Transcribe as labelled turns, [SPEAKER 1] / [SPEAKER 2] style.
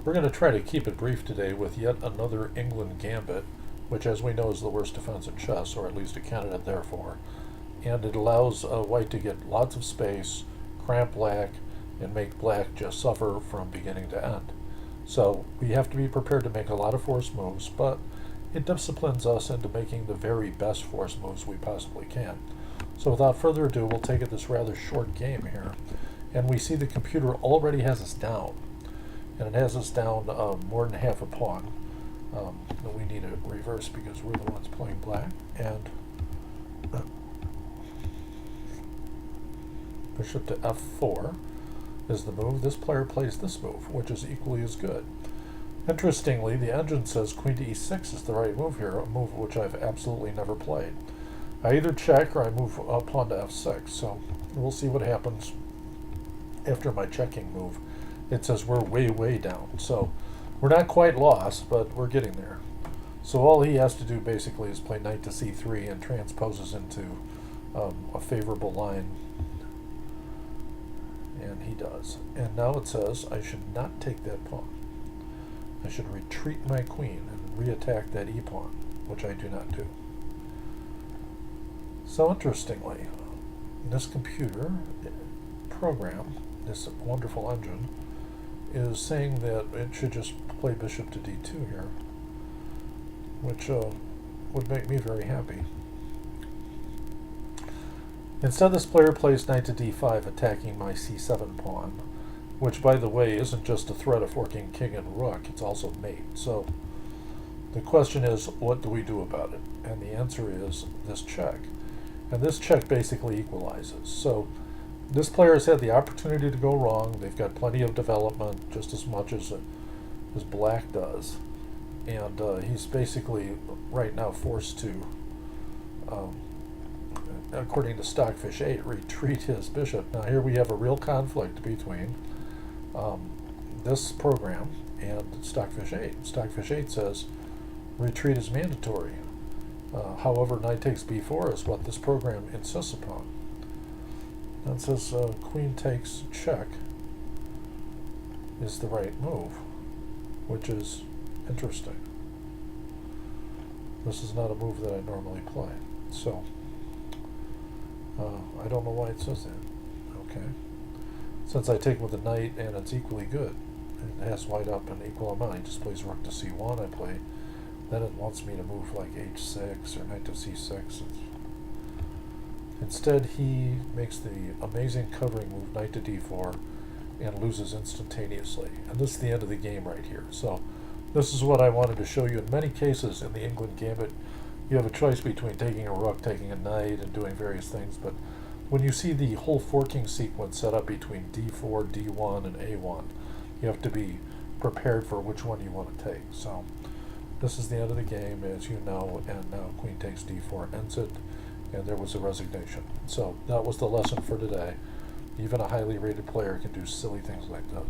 [SPEAKER 1] We're going to try to keep it brief today with yet another England gambit, which as we know is the worst defense in chess, or at least a candidate therefore. And it allows white to get lots of space, cramp black, and make black just suffer from beginning to end. So we have to be prepared to make a lot of forced moves, but it disciplines us into making the very best forced moves we possibly can. So without further ado, we'll take it this rather short game here, and we see the computer already has us down. And it has us down more than half a pawn. We need a reverse because we're the ones playing black. And bishop to f4 is the move. This player plays this move, which is equally as good. Interestingly, the engine says queen to e6 is the right move here, a move which I've absolutely never played. I either check or I move pawn to f6, so we'll see what happens after my checking move. It says we're way down, so we're not quite lost, but we're getting there. So all he has to do basically is play knight to c3 and transposes into a favorable line, and he does. And now it says I should not take that pawn. I should retreat my queen and reattack that e-pawn, which I do not do. So interestingly, this computer program, this wonderful engine, is saying that it should just play bishop to d2 here, which would make me very happy. Instead, this player plays knight to d5, attacking my c7 pawn, which, by the way, isn't just a threat of forking king and rook, it's also mate. So the question is, what do we do about it? And the answer is this check. And this check basically equalizes. So this player has had the opportunity to go wrong. They've got plenty of development, just as much as black does. And he's basically right now forced to, according to Stockfish 8, retreat his bishop. Now here we have a real conflict between this program and Stockfish 8. Stockfish 8 says retreat is mandatory. However, knight takes b4 is what this program insists upon. And says queen takes check is the right move, which is interesting. This is not a move that I normally play, so I don't know why it says that. Okay, since I take with the knight and it's equally good, it has white up an equal amount. He just plays rook to c1. I play. Then it wants me to move like h6 or knight to c6. Instead, he makes the amazing covering move, knight to d4, and loses instantaneously. And this is the end of the game right here. So this is what I wanted to show you. In many cases in the England gambit, you have a choice between taking a rook, taking a knight, and doing various things. But when you see the whole forking sequence set up between d4, d1, and a1, you have to be prepared for which one you want to take. So this is the end of the game, as you know, and now queen takes d4 ends it. And there was a resignation. So that was the lesson for today. Even a highly rated player can do silly things like that.